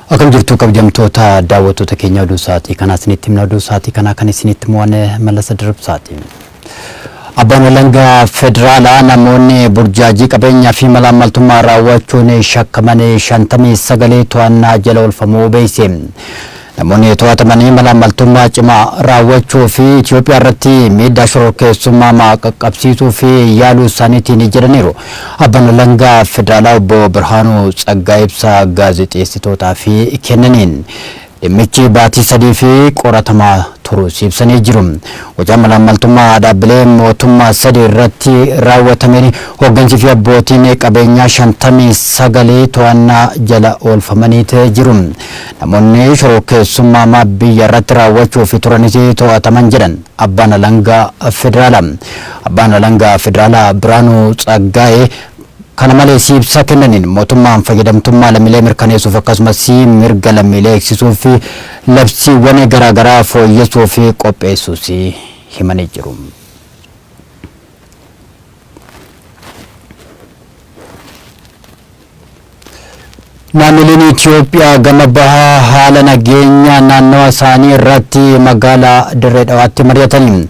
Akkam jirtu kabajamtoota daawwattoota keenya oduu sa'aatii kanaa isinitti himna oduu sa'aatii kanaa kan isinitti mo'ane Mallasa Dirbsaati. Abbaan Alangaa Federaalaa namoonni burjaajii qabeenyaa fi malaamaltummaa raawwachuun shakkaman 59 to'annaa jala oolfamuu beeksise. Namoonni to'atamanii malaamaltummaa cimaa raawwachuu fi Itoophiyaa irratti miidhaa shororkeessummaa qaqqabsiisuu fi yaaluu isaaniitiin jedhaniiru. Abbaan Alangaa Federaalaa Obbo Birhaanuu Tsaggaayee ibsa gaazexeessitootaa fi kennaniin dhimmichi baatii 3 fi qoratamaa turuus ibsanii jiru. Hojii malaamaltummaa dhaabbilee mootummaa 3 irratti raawwatameen hooggansi fi abbootiin qabeenyaa 59 to'annaa jala oolfamanii jiru. Namoonni shororkeessummaa biyya irratti raawwachuuf turanis to'ataman jedhan Abbaan Alangaa Federaalaa. Abbaan Alangaa Federaalaa Birhaanuu Tsaggaayee kana malees ibsa kennaniin mootummaan fayyadamtummaa lammiilee mirkaneessuuf akkasumas mirga lammiilee eegsisuuf labsiiwwan garaagaraa fooyyessuuf qopheessuus himanii jiru. Naannoleen Itoophiyaa gama bahaa haala nageenya naannawa isaanii irratti magaalaa Dirree Dhawaatti mari'atanii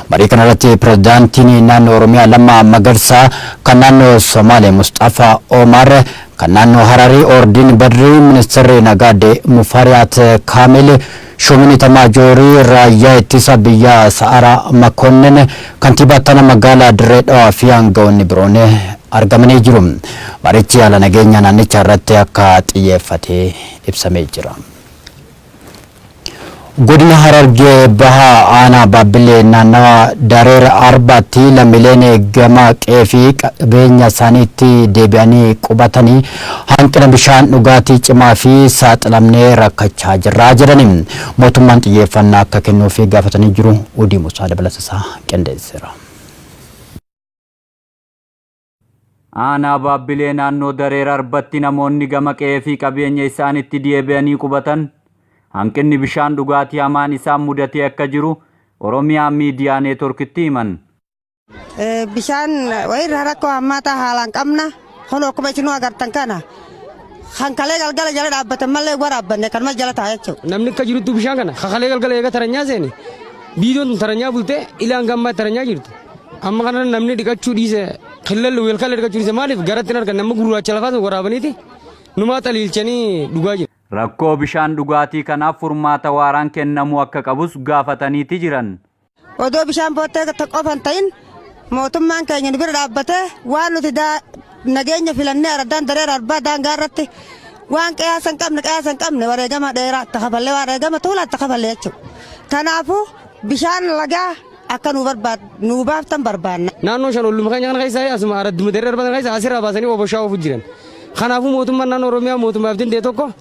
marii kana irratti pirezidaantiin naannoo Oromiyaa Lammaa Magarsaa, kan naannoo Somaalee Mustafaa Omar, kan naannoo Hararii Ordiin Badrii, ministeerri Nagaadee Mufariyaat Kaamil, Shumini Tamaajorii raayyaa ittisa biyyaa Sa'aaraa Makonnin, kantiibaa magaalaa Dirree Dhawaa fi aangawoonni biroon argamanii jiru. Marichi haala nageenya naannichaa irratti akka xiyyeeffate ibsamee jira. Godina Harargee Bahaa aanaa Baabbilee naannawa Dareera Arbaatti lammiileen gama qe'ee fi qabeenya isaaniitti deebi'anii qubatanii hanqina bishaan dhugaatii cimaa fi saaxilamnee rakkachaa jirra jedhanii mootummaan xiyyeeffannaa akka kennuuf gaafatanii jiru. Udii Musaa Dabalasaa qindeesseera. Aanaa Baabbilee naannoo Dareera Arbaatti namoonni gama qe'ee fi qabeenya isaaniitti deebi'anii qubatan hanqinni bishaan dhugaatii hamaan isaan mudatee akka jiru Oromiyaa Miidiyaa Neetworkitti himan. Bishaan wayirra rakkoo hammaataa haalaan qabna. Hono akkuma isin agartan kana hankalee galgala jala dhaabbatan malee waraabbanne kanuma jala taa'aa jechuudha. Namni akka jirutti bishaan kana hankalee galgala eega taranyaa seeni biidoon taranyaa bultee ilaan gammaa taranyaa jirtu. Amma kana namni dhiqachuu dhiise killallu weelkalee dhiqachuu dhiise maaliif garatti hin argan nama gurraacha lafaas waraabaniiti numaa xaliilchanii dhugaa jiru. Rakkoo bishaan dhugaatii kanaaf furmaata waaraan kennamuu akka qabus gaafataniiti jiran. Odoo bishaan boottee qofan ta'in mootummaan keenya nu bira dhaabbatee waan nuti nageenya filannee araddaan Dareera Arbaa daangaa irratti waan qiyaasa hin qabne wareegama dheeraa itti kafallee wareegama tuulaa itti kafallee jechuudha. Kanaafuu bishaan lagaa akka nu baaftan barbaanna. Naannoo shan olluma keenya kana keessaa asuma aradduma Dareera Arbaa keessaa asirraa baasanii oboshaa oofuu jiran. Kanaafuu mootummaan naannoo Oromiyaa mootummaaf danda'e tokko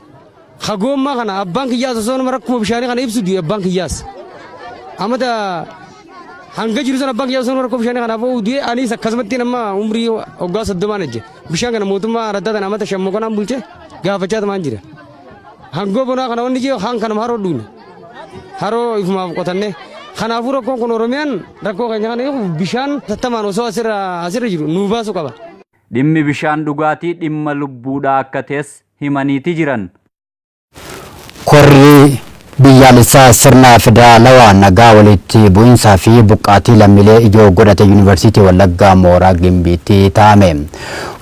Hagomma kana abbaan kiyyaas osoo nama rakkuma bishaanii kana ibsu du'e abbaan kiyyaas. Amata hanga jiru sana abbaan kiyyaas osoo nama rakkuma bishaanii kanaaf du'e anis akkasumatti nama umrii waggaa 30 ejje. Bishaan kana mootummaa araddaa kana amata shammoo kanaan bulche gaafachaa tamaan jira. Hangoo bonaa kana wanni jee haan kanama haroo duune. Haroo ifumaaf qotanne. Kanaafuu rakkoon kun Oromiyaan rakkoo keenya kana bishaan tattamaan osoo asirra jiru nuu baasu qaba. Dhimmi bishaan dhugaatii dhimma lubbuudhaa akka ta'es himaniiti jiran. Korri biyyaalessaa sirna federaalawaa nagaa walitti bu'insaa fi buqqaatii lammiilee ijoo godhate yuunivarsiitii Wallaggaa Mooraa Gimbiitti taa'ame.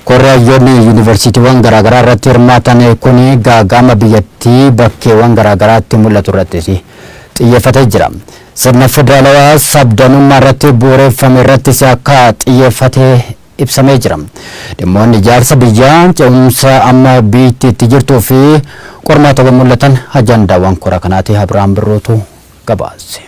Korri hayyoonni yuunivarsiitiiwwan garaagaraa irratti hirmaatan kun gaagama biyyattii bakkeewwan garaagaraatti mul'atu irrattis xiyyeeffatee jira. Sirna federaalawaa sabdanummaa irratti bu'uureffame irrattis akka xiyyeeffatee ibsamee jira. Dhimmoonni ijaarsa biyyaa ce'umsa amma biyyattiitti jirtuu fi qormaatawwan mul'atan ajandaawwan kora kanaati. Abiraam Birrootu gabaase.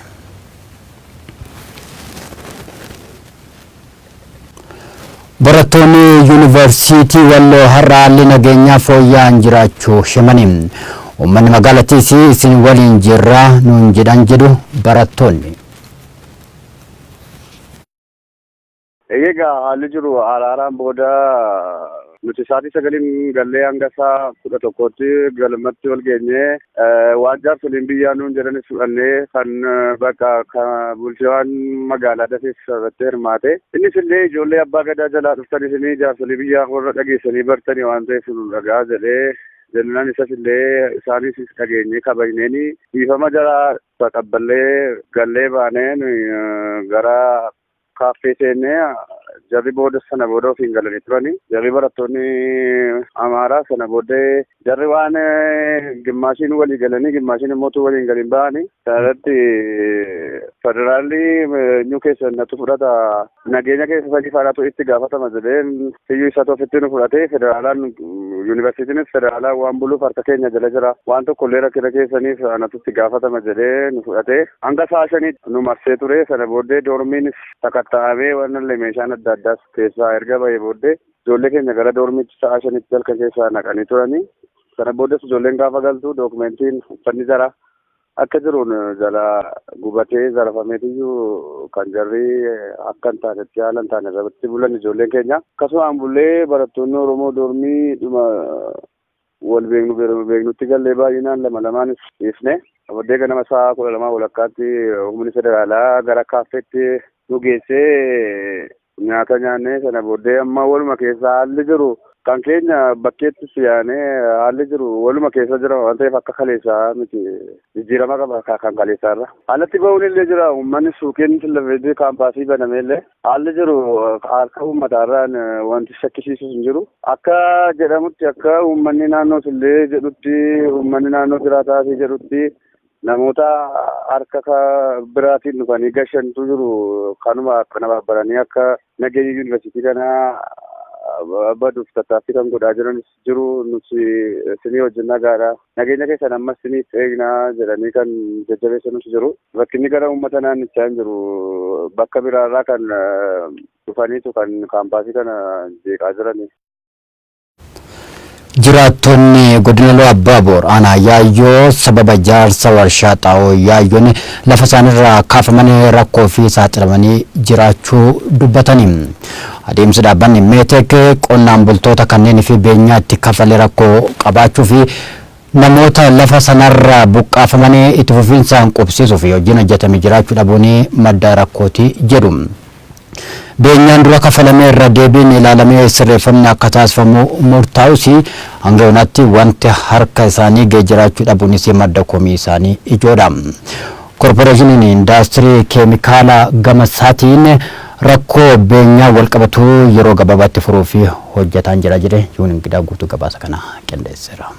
Barattoonni yuunivarsiitii Walloo har'a haalli nageenyaa fooyya'aan jiraachuu himanii uummanni magaalattiis isin waliin jirra nuun jedhan jedhu barattoonni. Egaa haalli jiru araaraan booda nuti sa'aatii 9 gallee hanga sa'a 11tti galmatti wal geenyee waan jaarsoliin biyyaa nuun jedhanis fudhannee kan bakka bulchaan magaalaa dafees irratti hirmaate. Innis illee ijoollee abbaa gadaa jalaa dhuftanis jaarsolii biyyaa warra dhageessanii bartanii waan ta'eef nu dhagaa jedhee jennaan isas illee isaanis dhageenye kabajneeni dhiifama jala taqabballee gallee baaneen gara kaaffee seennee jarri booda sana booda ofiin galanii turani. Jarri barattoonni Amaaraa sana booddee jarri waan gimmaashiin walii galanii gimmaashiin immoo waliin galiin ba'anii. Sanarratti federaalli eenyu keessa natu fudhata nageenya keessa sadii faadhaatu itti gaafatama jedheen hiyyuu isaatu ofitti nu fudhatee federaalaan yuunivarsiitiinis federaalaan waan buluuf harka keenya jala jira. Waan tokkollee rakkina keessaniif anatu itti gaafatama jedhee nu fudhatee hanga sa'a shaniitti nu marsee ture. Sana booddee doormiinis takatta'amee waan illee meeshaan adda addaas keessaa erga bahee booddee ijoollee keenya gara doormiitti sa'a shanitti halkan keessaa naqanii turanii. Sana booddees ijoolleen gaafa galtu dookumentiin uffanni jara akka jiruun jala gubatee zarafameetiyyuu kan jarri akka hin taanetti haala hin taane irratti bulan ijoolleen keenya. Akkasumaan bullee barattoonni Oromoo doormii dhuma wal beeknutti gallee baay'inaan lamaanis dhiifne. Booddee ganama sa'a 12 walakkaatti humni federaalaa gara kaaffeetti nu geessee nyaata nyaannee sana booddee amma waluma keessa haalli jiru kan keenya bakkeetti siyaanee haalli jiru waluma keessa jira waan ta'eef akka kaleessaa miti jijjiirama qaba kan kaleessaarra. Haalatti ba'uun illee jira uummanni suuqiin televezyiinii kaampaasii banamee illee haalli jiru harka uummataarraan wanti shakkisiisus hin jiru. Akka jedhamutti akka uummanni naannoo illee jedhutti uummanni naannoo jiraataafii jedhutti namoota harka biraatiin dhufanii gashantu jiru kanuma akkana babbaranii akka nageenya yuunivarsiitii kanaa baduuf tattaaffii kan godhaa jiranis jiru nuti isinii wajjin nagaadha. Nageenya keessan ammas isiniif eegnaa jedhanii kan jajjabeessanis jiru. Rakkinni gara uummata naannichaa hin jiru. Bakka biraarraa kan dhufaniitu kan kaampaasii kana jeeqaa jirani. Jiraattonni godina Iluu Abbaaboor aanaa Yaayyoo sababa ijaarsa warshaa xaa'oo Yaayyoon lafa isaanirraa kaafamanii rakkoo fi saaxilamanii jiraachuu dubbatanii. Adeemsi dhaabbanni Meetek qonnaan bultoota kanneen fi beenyaa itti kafalee rakkoo qabaachuu fi namoota lafa sanarraa buqqaafamanii itti fufiinsaan qubsiisuu fi hojiin hojjetamee jiraachuu dhabuun madda rakkooti jedhu. Beenyaan dura kafalamee irra deebiin ilaalamee sirreeffamni akka taasifamu murtaa'us hanga yonaatti wanti harka isaanii ga'ee jiraachuu dhabuunis madda komii isaanii ijoodha. Korporeeshiniin indaastirii keemikaalaa gama isaatiin rakkoo beenyaa walqabatu yeroo gabaabaatti furuu fi hojjetaa jira jedhe yuun gidaa guutuu gabaasa kana qindeesseera.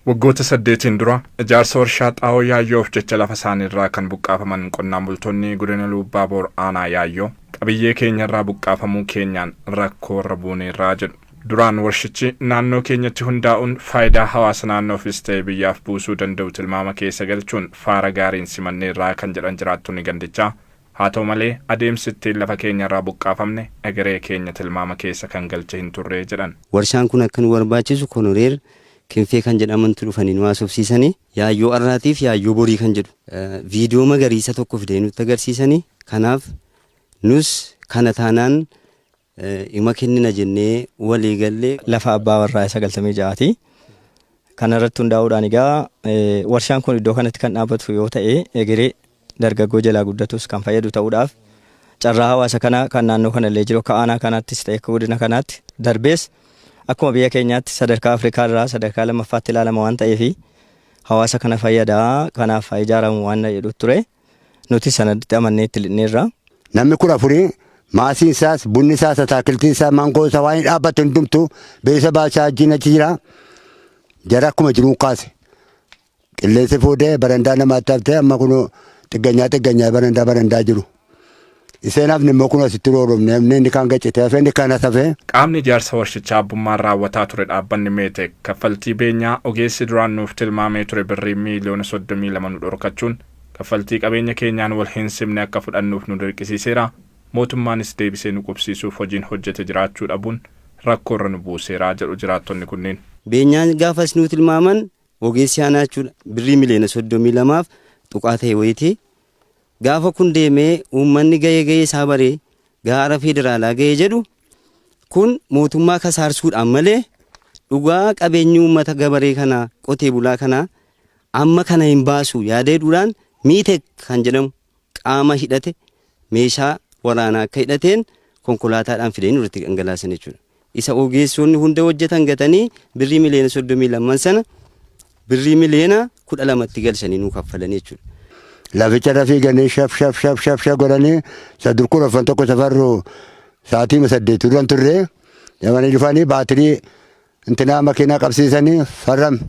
Waggoota 8 dura ijaarsa warshaa xaa'oo Yaayyoof jecha lafa isaaniirraa kan buqqaafaman qonnaan bultoonni godina Iluu Abbaaboor aanaa Yaayyoo qabiyyee keenyarraa buqqaafamuu keenyaan rakkoo irra buuneerraa jedhu. Duraan warshichi naannoo keenyatti hundaa'uun faayidaa hawaasa naannoofis ta'e biyyaaf buusuu danda'u tilmaama keessa galchuun faara gaariin simanneerraa kan jedhan jiraattonni gandichaa. Haa ta'u malee adeemsi ittiin lafa keenyarraa buqqaafamne egeree keenya tilmaama keessa kan galche hin turre jedhan. Warshaan kun akka nu barbaachisu konoreer Kinfee kan jedhamantu dhufanii nu haasofsiisanii Yaayyoo Arraatiif Yaayyoo Borii kan jedhu viidiyoo magariisa tokko fidee nutti agarsiisanii kanaaf nus kana taanaan ima kennina jennee walii gallee lafa abbaa warraa 96ti. Kana irratti hundaa'uudhaan egaa warshaan kun iddoo kanatti kan dhaabbatu yoo ta'e egeree dargaggoo jalaa guddatus kan fayyadu ta'uudhaaf carraa hawaasa kana kan naannoo kanallee jiru akka aanaa kanaattis ta'e akka godina kanaatti darbees akkuma biyya keenyaatti sadarkaa Afrikaa irraa sadarkaa lammaffaatti ilaalama waan ta'eef hawaasa kana fayyadaa kanaaf ijaaramu waan jedhu ture nuti sanatti amannee itti linneerra. Namni 14 maasiin isaas bunni isaas ataakiltiin isaa maangoo isaa waan dhaabbatu hundumtu beesa baasaa ajjiin achi jira. Jara akkuma jiru kaase qilleensi fuudhee barandaa namaatti haftee amma kun xigganyaa barandaa jiru. Iseenaaf nimmoo kun asitti rooromne inni kan gaccite hafee kan hafe. Qaamni ijaarsa warshichaa abbummaan raawwataa ture dhaabbanni Meetek kaffaltii beenyaa ogeessi duraan nuuf tilmaamee ture birrii miliyoona 32 nu dhorkachuun kaffaltii qabeenya keenyaan wal hin simne akka fudhannuuf nu dirqisiiseera. Mootummaanis deebisee nu qubsiisuuf hojiin hojjete jiraachuu dhabuun rakkoo irra nu buuseera jedhu jiraattonni kunneen. Beenyaan gaafas nu tilmaaman ogeessi aanaachuudha birrii miliyoona 32f tuqaa ta'e wayitii. Gaafa kun deemee uummanni ga'ee isaa baree gaara federaalaa ga'ee jedhu kun mootummaa kasaarsuudhaan malee dhugaa qabeenyi uummata gabaree kana qotee bulaa kana amma kana hin baasu yaadeedhuudhaan Meetek kan jedhamu qaama hidhate meeshaa waraanaa akka hidhateen konkolaataadhaan fidanii irratti dhangalaasan jechuudha. isa ogeessonni hunda hojjetan gatanii birrii miliyoona 32 sana birrii miliyoona 12tti galchanii nuu kaffalanii jechuudha. Laficha rafii ganii shaf godhanii sadurkuu rafan tokko safarru sa'aatii 8 turan turre jamanii dhufanii baatirii intinaa makiinaa qabsiisanii farram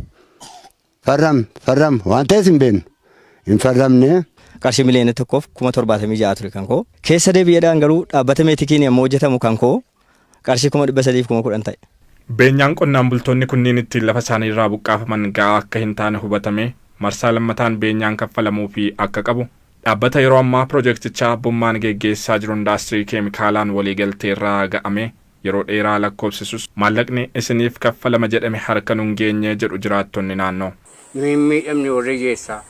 waan ta'es hin beeknu hin farramne. Qarshii miliyoona tokkoof 76 ture kan koo keessa deebi'eedhaan garuu dhaabbata meetikiin yommuu hojjetamu kan koo qarshii 310 ta'e. Beenyaan qonnaan bultoonni kunniin ittiin lafa isaanii irraa buqqaafaman ga'aa akka hin taane hubatame marsaa lammataan beenyaan kaffalamuu fi akka qabu dhaabbata yeroo ammaa piroojeektichaa abbummaan geggeessaa jiru indaastirii keemikaalaan waliigaltee irraa ga'ame yeroo dheeraa lakkoofsisus maallaqni isiniif kaffalama jedhame harka nun geenye jedhu jiraattonni naannoo. Miidhamni warri geessaa.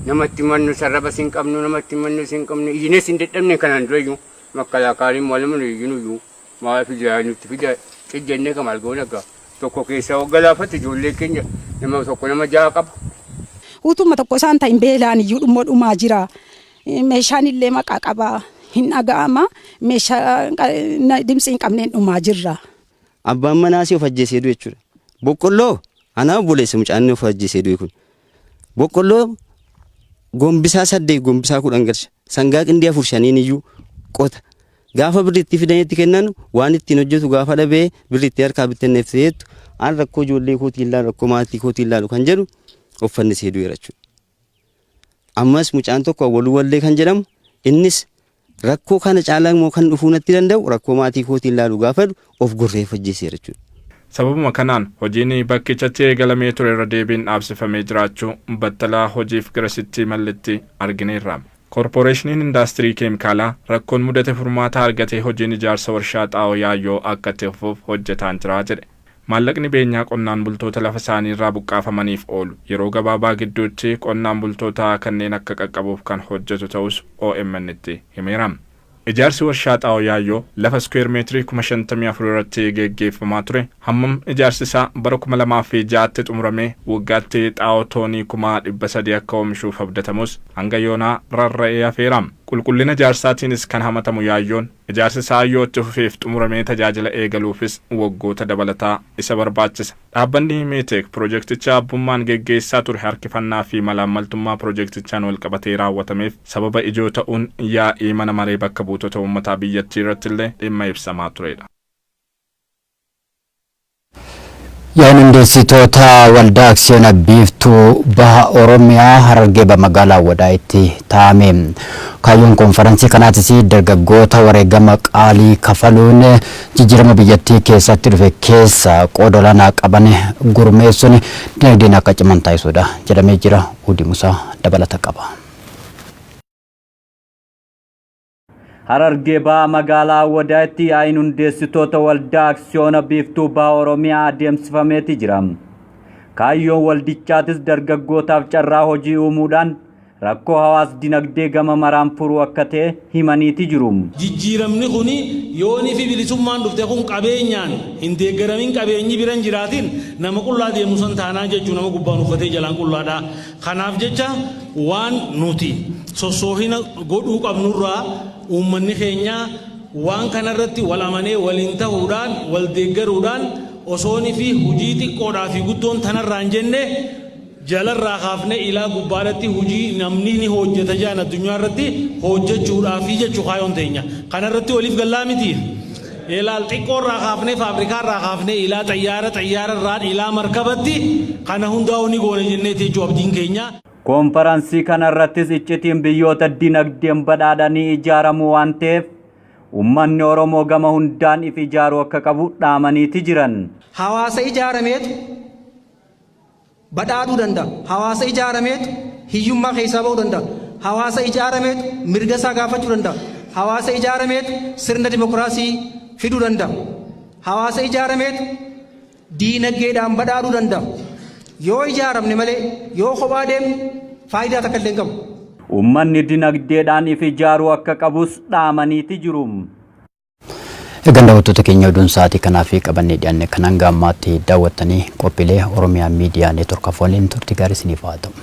Namatti mannu sarraba sin qabnu namatti mannu sin qabnu ijines hin dadhabne kanaan durayyuu makkalaakaariin walumaan iyyuu maa fidaa nutti fidaa cijjannee kamal goona gaa tokko keessa galaafatti ijoollee keenya nama tokko nama ja'a qaba. Utuma tokko isaan ta'in beelaan iyyuu dhummoo dhumaa jira. Meeshaan illee maqaa qaba hin dhaga'ama meeshaa dimsi hin qabneen dhumaa jirra. Abbaan manaasii of ajjeesee du'e jechuudha. Boqqolloo anaa buleessa mucaanni of ajjeesee du'e kun. Boqqolloo gombisaa 8 gombisaa 10 galcha sangaa qindee 4 shaniin iyyuu qota gaafa birriitti fidanitti kennan waan ittiin hojjetu gaafa dhabee birriitti harkaa bittanneef ta'eetu aan rakkoo ijoollee kootii ilaalu rakkoo maatii kootii ilaalu kan jedhu uffanni seeduu jechuudha. Ammas mucaan tokko awwaluu wallee kan jedhamu innis rakkoo kana caalaa immoo kan dhufuu natti danda'u rakkoo maatii kootii ilaalu gaafa of gorreef ajjeesee jechuudha. Sababuma kanaan hojiin bakkichatti eegalamee ture irra deebiin dhaabsifamee jiraachuu battalaa hojiif garasitti mallitti argineerra. Koorporeeshiniin indaastirii keemikaalaa rakkoon mudate furmaata argatee hojiin ijaarsa warshaa xaa'oo yaayyoo akka ta'uuf hojjetaan jira jedhe. Maallaqni beenyaa qonnaan bultoota lafa isaanii irraa buqqaafamaniif oolu yeroo gabaabaa gidduutti qonnaan bultoota kanneen akka qaqqabuuf kan hojjetu ta'us OMN itti himeera. Ijaarsi warshaa xaa'oo yaayyoo lafa square meetirii 54 irratti geggeeffamaa ture hammam ijaarsi isaa bara 2006tti xumuramee waggaatti xaa'oo toonii 300 akka oomishuuf abdatamus hanga yoonaa rarra'ee hafeera. Qulqullina ijaarsaatiinis kan hamatamu yaayyoon ijaarsi isaa yoo itti fufeef xumuramee tajaajila eegaluufis waggoota dabalataa isa barbaachisa. Dhaabbanni Meetek piroojeekticha abbummaan geggeessaa ture harkifannaa fi malaammaltummaa piroojeektichaan wal qabatee raawwatameef sababa ijoo ta'uun yaa'ii mana maree bakka buutota uummataa biyyattii irratti illee dhimma ibsamaa turedha. Yaa'in hundeessitoota waldaa aksiyoona biiftuu baha Oromiyaa Harargee magaalaa Wadaayitti taa'ame. Kaayyoon konferansii kanaatis dargaggoota wareegama qaalii kafaluun jijjiirama biyyattii keessatti dhufe keessa qooda olaanaa qaban gurmeessuun dinagdeen akka ciman taasisuudha jedhamee jira. Udi Musaa dabalata qaba. Harargee baha magaalaa Wadaayitti yaa'in hundeessitoota waldaa aksiyoona biiftuu baha Oromiyaa adeemsifameeti jira. Kaayyoon waldichaatis dargaggootaaf carraa hojii uumuudhaan rakkoo hawaas dinagdee gama maraan furuu akka ta'e himaniiti jiru. Jijjiiramni kuni yoonii fi bilisummaan dhufte kun qabeenyaan hin deeggaramin qabeenyi biran jiraatin nama qullaa deemu san taanaa jechuu nama gubbaan uffatee jalaan qullaadha. Kanaaf jecha waan nuti sossoohina godhuu qabnurraa uummanni keenya waan kanarratti wal amanee waliin ta'uudhaan wal deeggaruudhaan osoonii fi hojii xiqqoodhaa fi guddoon tanarraan jenne jalarraa kaafne ilaa gubbaadhaatti hojii namni ni hojjeta jaan addunyaa irratti hojjechuudhaaf jechuu kaayoon teenya kanarratti waliif gallaa miti. Ilaal xiqqoorraa kaafne faabrikaarraa kaafne ilaa xayyaararraan ilaa markabatti kana hundaa ni goone jennee jechuu abdiin keenya. Konferansii kanarrattis iccitiin biyyoota dinagdeen badhaadhanii ijaaramu waan ta'eef uummanni Oromoo gama hundaan if ijaaruu akka qabu dhaamaniiti jiran. Hawaasa ijaarameetu badhaadhuu danda'a. Hawaasa ijaarameetu hiyyummaa keessaa ba'uu danda'a. Hawaasa ijaarameetu mirga isaa gaafachuu danda'a. Hawaasa ijaarameetu sirna dimokiraasii fiduu danda'a. Hawaasa ijaarameetu diinagdeedhaan badhaadhuu danda'a. Yoo ijaaramne malee yoo kophaa deemne faayidaa takka illee hin qabu. Uummanni dinagdeedhaan if ijaaruu akka qabus dhaamaniiti jiru. Egaan daawwattoota keenya oduun sa'aatii kanaaf qabannee dhiyaanne kan hanga ammaatti daawwattanii qophiilee Oromiyaa Miidiyaa Neetwork waliin turtii gaarii isiniif haa ta'u.